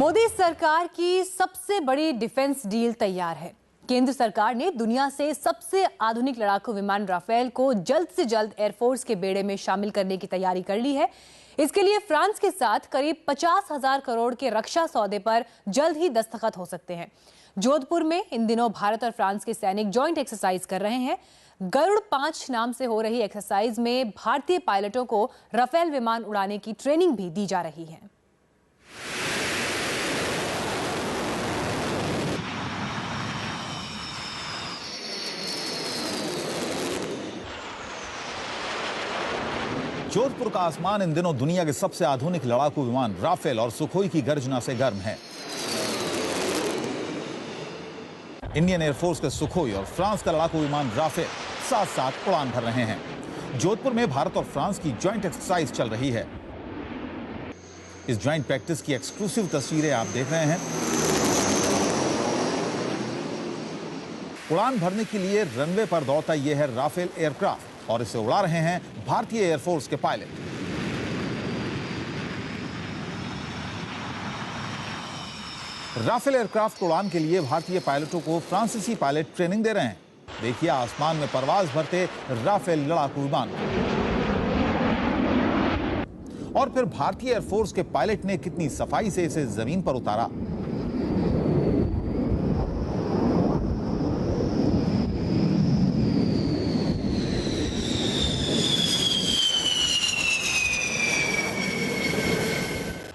मोदी सरकार की सबसे बड़ी डिफेंस डील तैयार है। केंद्र सरकार ने दुनिया से सबसे आधुनिक लड़ाकू विमान राफेल को जल्द से जल्द एयरफोर्स के बेड़े में शामिल करने की तैयारी कर ली है। इसके लिए फ्रांस के साथ करीब 50,000 करोड़ के रक्षा सौदे पर जल्द ही दस्तखत हो सकते हैं। जोधपुर में इन दिनों भारत और फ्रांस के सैनिक जॉइंट एक्सरसाइज कर रहे हैं। गरुड़ 5 नाम से हो रही एक्सरसाइज में भारतीय पायलटों को राफेल विमान उड़ाने की ट्रेनिंग भी दी जा रही है। जोधपुर का आसमान इन दिनों दुनिया के सबसे आधुनिक लड़ाकू विमान राफेल और सुखोई की गर्जना से गर्म है। इंडियन एयरफोर्स के सुखोई और फ्रांस का लड़ाकू विमान राफेल साथ साथ उड़ान भर रहे हैं। जोधपुर में भारत और फ्रांस की ज्वाइंट एक्सरसाइज चल रही है। इस ज्वाइंट प्रैक्टिस की एक्सक्लूसिव तस्वीरें आप देख रहे हैं। उड़ान भरने के लिए रनवे पर दौड़ता यह है राफेल एयरक्राफ्ट और इसे उड़ा रहे हैं भारतीय एयरफोर्स के पायलट। राफेल एयरक्राफ्ट उड़ान के लिए भारतीय पायलटों को फ्रांसीसी पायलट ट्रेनिंग दे रहे हैं। देखिए आसमान में परवाज भरते राफेल लड़ाकू विमान और फिर भारतीय एयरफोर्स के पायलट ने कितनी सफाई से इसे जमीन पर उतारा।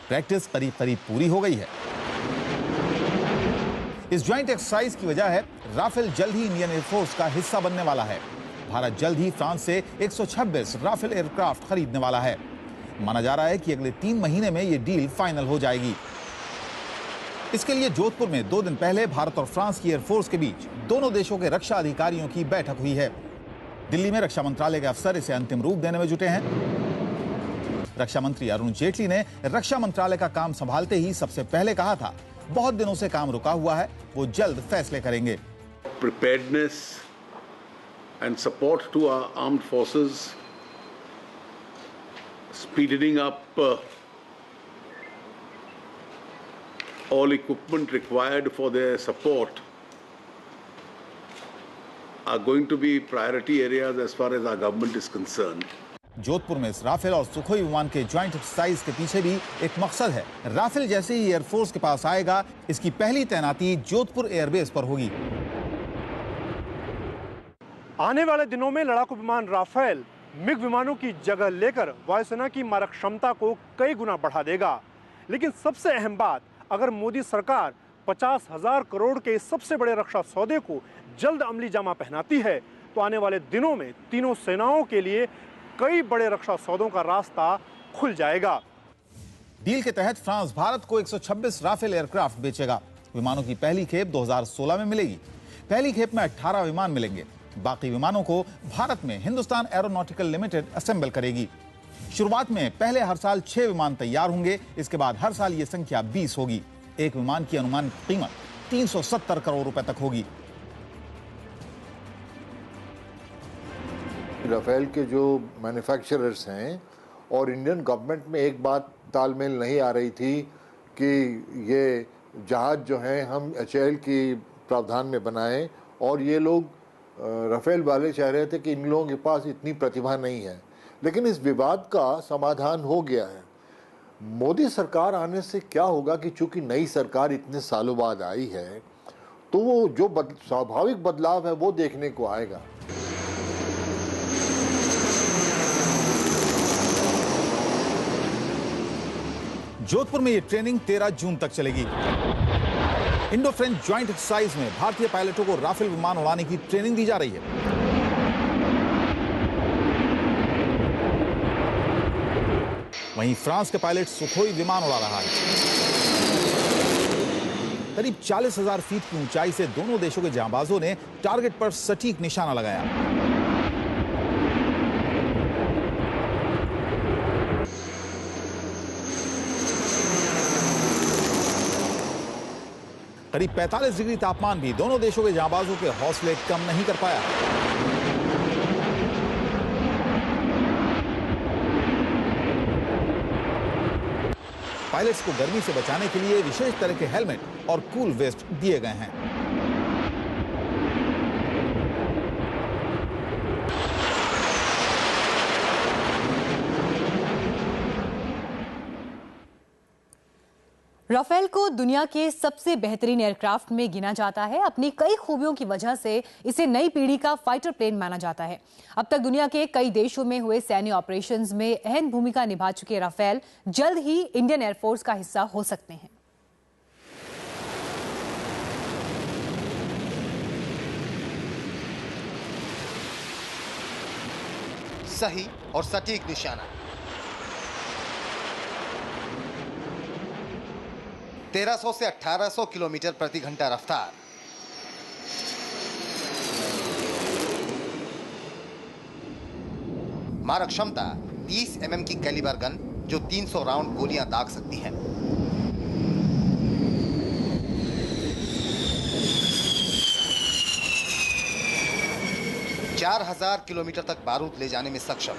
प्रैक्टिस करीब करीब पूरी हो गई है। इस ज्वाइंट एक्सरसाइज की वजह है राफेल जल्द ही इंडियन एयरफोर्स का हिस्सा बनने वाला है। भारत जल्द ही फ्रांस से 126 राफेल एयरक्राफ्ट खरीदने वाला है। माना जा रहा है कि अगले 3 महीने में यह डील फाइनल हो जाएगी। इसके लिए जोधपुर में 2 दिन पहले भारत और फ्रांस की एयरफोर्स के बीच दोनों देशों के रक्षा अधिकारियों की बैठक हुई है। दिल्ली में रक्षा मंत्रालय के अफसर इसे अंतिम रूप देने में जुटे हैं। रक्षा मंत्री अरुण जेटली ने रक्षा मंत्रालय का काम संभालते ही सबसे पहले कहा था, बहुत दिनों से काम रुका हुआ है, वो जल्द फैसले करेंगे। Preparedness and support to our armed forces, speeding up all equipment required for their support are going to be priority areas as far as our government is concerned. Jodhpur में इस राफेल और सुखोई विमान के ज्वाइंट एक्सरसाइज के पीछे भी एक मकसद है। राफेल जैसे ही एयरफोर्स के पास आएगा, इसकी पहली तैनाती जोधपुर एयरबेस पर होगी। आने वाले दिनों में लड़ाकू विमान राफेल मिग विमानों की जगह लेकर वायुसेना की मारक क्षमता को कई गुना बढ़ा देगा। लेकिन सबसे अहम बात, अगर मोदी सरकार 50,000 करोड़ के सबसे बड़े रक्षा सौदे को जल्द अमली जामा पहनाती है तो आने वाले दिनों में तीनों सेनाओं के लिए कई बड़े रक्षा सौदों का रास्ता खुल जाएगा। डील के तहत फ्रांस भारत को 126 राफेल एयरक्राफ्ट बेचेगा। विमानों की पहली खेप 2016 में मिलेगी। पहली खेप में 18 विमान मिलेंगे। बाकी विमानों को भारत में हिंदुस्तान एरोनॉटिकल लिमिटेड असेंबल करेगी। शुरुआत में पहले हर साल 6 विमान तैयार होंगे। इसके बाद हर साल ये संख्या 20 होगी। एक विमान की अनुमानित कीमत 370 करोड़ रुपए तक होगी। राफेल के जो मैन्युफैक्चरर्स हैं और इंडियन गवर्नमेंट में एक बात तालमेल नहीं आ रही थी कि ये जहाज़ जो हैं हम HAL की प्रावधान में बनाएं, और ये लोग राफेल वाले चाह रहे थे कि इन लोगों के पास इतनी प्रतिभा नहीं है। लेकिन इस विवाद का समाधान हो गया है। मोदी सरकार आने से क्या होगा कि चूंकि नई सरकार इतने सालों बाद आई है तो वो जो स्वाभाविक बदलाव है वो देखने को आएगा। जोधपुर में यह ट्रेनिंग 13 जून तक चलेगी। इंडो फ्रेंच ज्वाइंट एक्सरसाइज में भारतीय पायलटों को राफेल विमान उड़ाने की ट्रेनिंग दी जा रही है। वहीं फ्रांस के पायलट सुखोई विमान उड़ा रहा है। करीब 40,000 फीट की ऊंचाई से दोनों देशों के जांबाजों ने टारगेट पर सटीक निशाना लगाया। करीब 45 डिग्री तापमान भी दोनों देशों के जांबाजों के हौसले कम नहीं कर पाया। पायलट्स को गर्मी से बचाने के लिए विशेष तरह के हेलमेट और कूल वेस्ट दिए गए हैं। राफेल को दुनिया के सबसे बेहतरीन एयरक्राफ्ट में गिना जाता है। अपनी कई खूबियों की वजह से इसे नई पीढ़ी का फाइटर प्लेन माना जाता है। अब तक दुनिया के कई देशों में हुए सैन्य ऑपरेशंस में अहम भूमिका निभा चुके राफेल जल्द ही इंडियन एयरफोर्स का हिस्सा हो सकते हैं। सही और सटीक निशाना, 1300 से 1800 किलोमीटर प्रति घंटा रफ्तार, मारक क्षमता 30 mm की कैलिबर गन जो 300 राउंड गोलियां दाग सकती है। चार 4000 किलोमीटर तक बारूद ले जाने में सक्षम।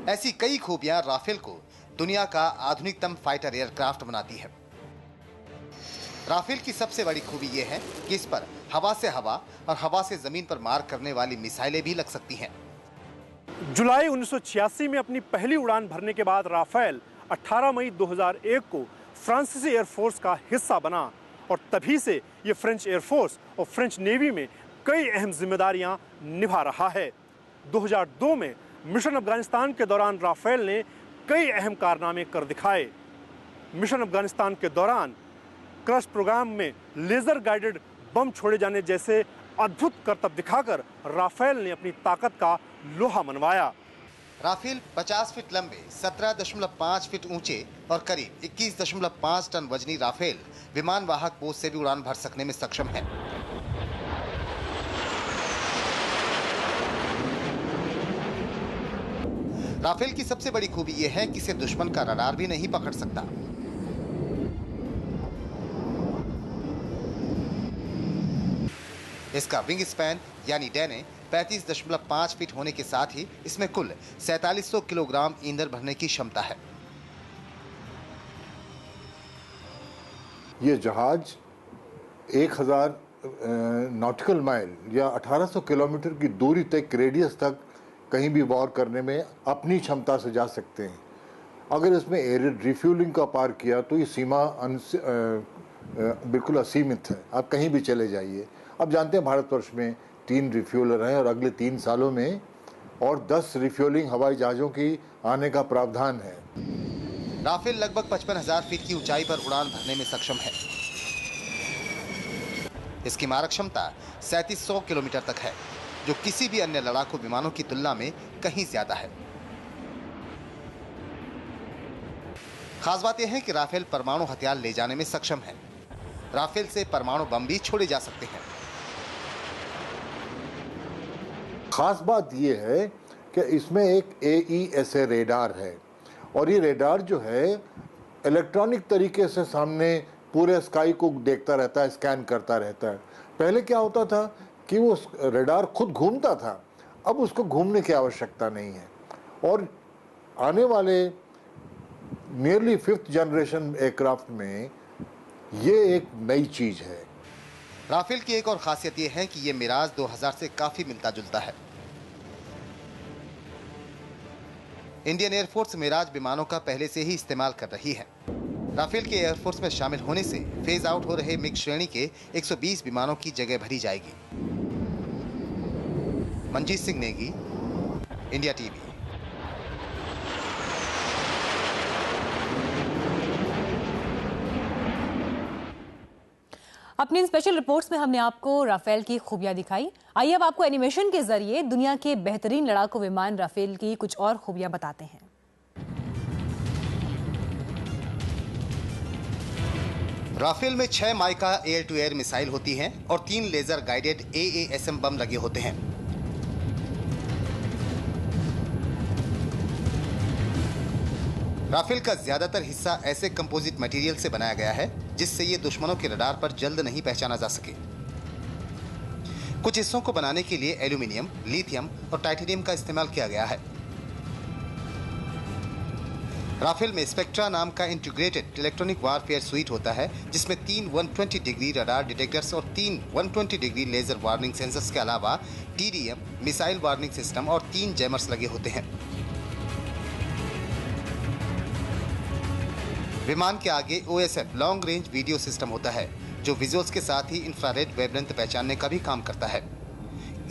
ऐसी कई खूबियां राफेल को दुनिया का आधुनिकतम फाइटर एयरक्राफ्ट बनाती है। राफेल की सबसे बड़ी खूबी यह है कि इस पर हवा से हवा और हवा से जमीन पर मार करने वाली मिसाइलें भी लग सकती हैं। जुलाई 1986 में अपनी पहली उड़ान भरने के बाद राफेल 18 मई 2001 को फ्रांसीसी एयरफोर्स का हिस्सा बना और तभी से ये फ्रेंच एयरफोर्स और फ्रेंच नेवी में कई अहम जिम्मेदारियां निभा रहा है। 2002 में मिशन अफगानिस्तान के दौरान राफेल ने कई अहम कारनामे कर दिखाए। मिशन अफगानिस्तान के दौरान क्रश प्रोग्राम में लेजर गाइडेड बम छोड़े जाने जैसे अद्भुत करतब दिखाकर राफेल ने अपनी ताकत का लोहा मनवाया। राफेल 50 फीट लंबे, 17.5 फीट ऊंचे और करीब 21.5 टन वजनी राफेल विमान वाहक पोत से भी उड़ान भर सकने में सक्षम है। राफेल की सबसे बड़ी खूबी यह है कि इसे दुश्मन का रडार भी नहीं पकड़ सकता। इसका विंग स्पैन यानी डैने 35.5 फीट होने के साथ ही इसमें कुल 4700 किलोग्राम ईंधन भरने की क्षमता है। ये जहाज 1000 नॉटिकल माइल या 1800 किलोमीटर की दूरी तक, रेडियस तक कहीं भी वॉर करने में अपनी क्षमता से जा सकते हैं। अगर इसमें एयर रिफ्यूलिंग का पार किया तो ये सीमा बिल्कुल असीमित है, आप कहीं भी चले जाइए। अब जानते हैं भारतवर्ष में 3 रिफ्यूलर हैं और अगले 3 सालों में और 10 रिफ्यूलिंग हवाई जहाज़ों की आने का प्रावधान है। राफेल लगभग 55,000 फीट की ऊंचाई पर उड़ान भरने में सक्षम है। इसकी मारक क्षमता 3700 किलोमीटर तक है, जो किसी भी अन्य लड़ाकू विमानों की तुलना में कहीं ज्यादा है। खास बात यह है कि राफेल परमाणु हथियार ले जाने में सक्षम है। राफेल से परमाणु बम भी छोड़े जा सकते हैं। खास बात यह है कि इसमें एक AESA रेडार है और ये रेडार जो है इलेक्ट्रॉनिक तरीके से सामने पूरे स्काई को देखता रहता है, स्कैन करता रहता है। पहले क्या होता था कि वो रेडार खुद घूमता था, अब उसको घूमने की आवश्यकता नहीं है। और आने वाले नियरली 5th जनरेशन एयरक्राफ्ट में ये एक नई चीज है। राफेल की एक और खासियत यह है कि यह मिराज 2000 से काफी मिलता जुलता है। इंडियन एयरफोर्स मिराज विमानों का पहले से ही इस्तेमाल कर रही है। राफेल के एयरफोर्स में शामिल होने से फेज आउट हो रहे मिग श्रेणी के 120 विमानों की जगह भरी जाएगी। Manjeet Singh Negi, India TV. अपनी इन स्पेशल रिपोर्ट्स में हमने आपको राफेल की खूबियां दिखाई। आइए अब आपको एनिमेशन के जरिए दुनिया के बेहतरीन लड़ाकू विमान राफेल की कुछ और खूबियां बताते हैं। राफेल में 6 MICA air to air missile होती हैं और 3 लेजर गाइडेड AASM बम लगे होते हैं। राफेल का ज्यादातर हिस्सा ऐसे कंपोजिट मटेरियल से बनाया गया है जिससे ये दुश्मनों के रडार पर जल्द नहीं पहचाना जा सके। कुछ हिस्सों को बनाने के लिए एल्यूमिनियम, लिथियम और टाइटेनियम का इस्तेमाल किया गया है। राफेल में स्पेक्ट्रा नाम का इंटीग्रेटेड इलेक्ट्रॉनिक वारफेयर स्वीट होता है, जिसमें 3 120 डिग्री रडार डिटेक्टर्स और 3 120 डिग्री लेजर वार्निंग सेंसर्स के अलावा TDM मिसाइल वार्निंग सिस्टम और 3 जैमर्स लगे होते हैं। विमान के आगे OSF long range video system होता है, जो विजुअल्स के साथ ही इंफ्रारेड वेवलेंथ पहचानने का भी काम करता है।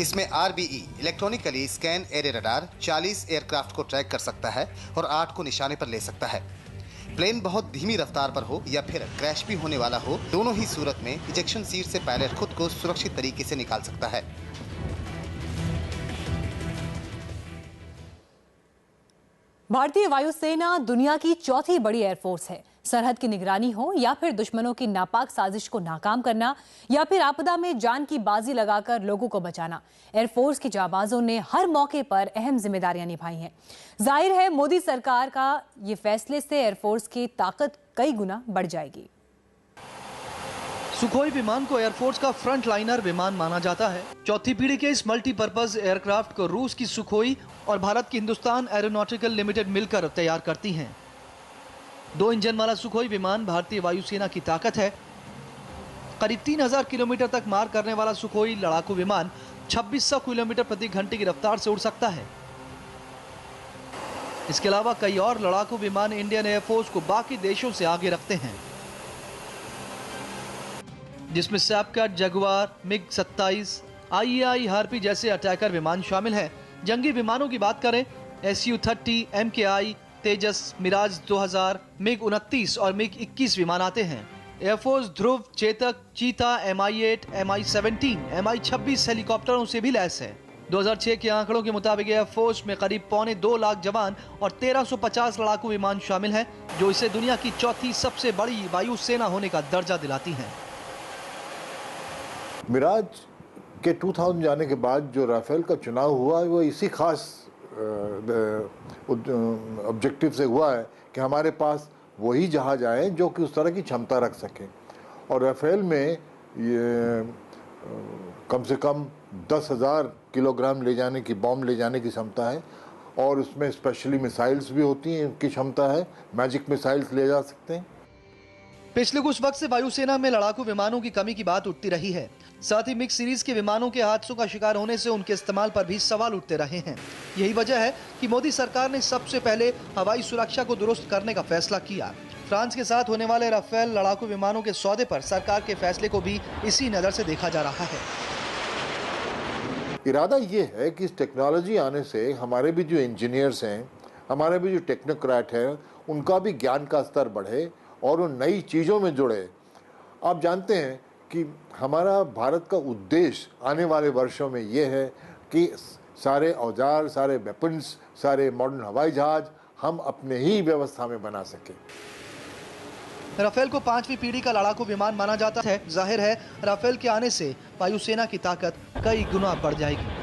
इसमें RBE electronically scan array radar 40 aircraft को ट्रैक कर सकता है और 8 को निशाने पर ले सकता है। प्लेन बहुत धीमी रफ्तार पर हो या फिर क्रैश भी होने वाला हो, दोनों ही सूरत में इजेक्शन सीट से पायलट खुद को सुरक्षित तरीके से निकाल सकता है। भारतीय वायुसेना दुनिया की चौथी बड़ी एयरफोर्स है। सरहद की निगरानी हो या फिर दुश्मनों की नापाक साजिश को नाकाम करना या फिर आपदा में जान की बाजी लगाकर लोगों को बचाना, एयरफोर्स के जाबाजों ने हर मौके पर अहम जिम्मेदारियां निभाई हैं। जाहिर है मोदी सरकार का ये फैसले से एयरफोर्स की ताकत कई गुना बढ़ जाएगी। सुखोई विमान को एयरफोर्स का फ्रंट लाइनर विमान माना जाता है। चौथी पीढ़ी के इस मल्टीपर्पज एयरक्राफ्ट को रूस की सुखोई और भारत की हिंदुस्तान एरोनॉटिकल लिमिटेड मिलकर तैयार करती हैं। 2 इंजन वाला सुखोई विमान भारतीय वायुसेना की ताकत है। करीब 3000 किलोमीटर तक मार करने वाला सुखोई लड़ाकू विमान 2600 किलोमीटर प्रति घंटे की रफ्तार से उड़ सकता है। इसके अलावा कई और लड़ाकू विमान इंडियन एयरफोर्स को बाकी देशों से आगे रखते हैं, जिसमें सैपकैट, जगुआर, MiG-27, IAI हार्पी जैसे अटैकर विमान शामिल हैं। जंगी विमानों की बात करें, Su-30, MKI, तेजस, मिराज 2000, MiG-29 और MiG-21 विमान आते हैं। एयरफोर्स ध्रुव, चेतक, चीता, Mi-8, Mi-17, Mi-26 हेलीकॉप्टरों से भी लैस है। 2006 के आंकड़ों के मुताबिक एयरफोर्स में करीब 2.25 लाख जवान और 1350 लड़ाकू विमान शामिल हैं, जो इसे दुनिया की चौथी सबसे बड़ी वायुसेना होने का दर्जा दिलाती हैं। मिराज के 2000 जाने के बाद जो राफेल का चुनाव हुआ, वो इसी खास ऑब्जेक्टिव से हुआ है कि हमारे पास वही जहाज आए जो कि उस तरह की क्षमता रख सकें। और राफेल में ये कम से कम 10,000 किलोग्राम ले जाने की बॉम्ब ले जाने की क्षमता है, और उसमें स्पेशली मिसाइल्स भी होती हैं, इनकी क्षमता है, मैजिक मिसाइल्स ले जा सकते हैं। पिछले कुछ वक्त से वायुसेना में लड़ाकू विमानों की कमी की बात उठती रही है। साथ ही मिग सीरीज के विमानों के हादसों का शिकार होने से उनके इस्तेमाल पर भी सवाल उठते रहे हैं। यही वजह है कि मोदी सरकार ने सबसे पहले हवाई सुरक्षा को दुरुस्त करने का फैसला किया। फ्रांस के साथ होने वाले राफेल लड़ाकू विमानों के सौदे पर सरकार के फैसले को भी इसी नजर से देखा जा रहा है। इरादा ये है कि इस टेक्नोलॉजी आने से हमारे भी जो इंजीनियर्स हैं, हमारे भी जो टेक्नोक्रेट हैं, उनका भी ज्ञान का स्तर बढ़े और वो नई चीज़ों में जुड़े। आप जानते हैं कि हमारा भारत का उद्देश्य आने वाले वर्षों में ये है कि सारे औजार, सारे वेपन्स, सारे मॉडर्न हवाई जहाज हम अपने ही व्यवस्था में बना सकें। राफेल को 5वीं पीढ़ी का लड़ाकू विमान माना जाता है। जाहिर है राफेल के आने से वायुसेना की ताकत कई गुना बढ़ जाएगी।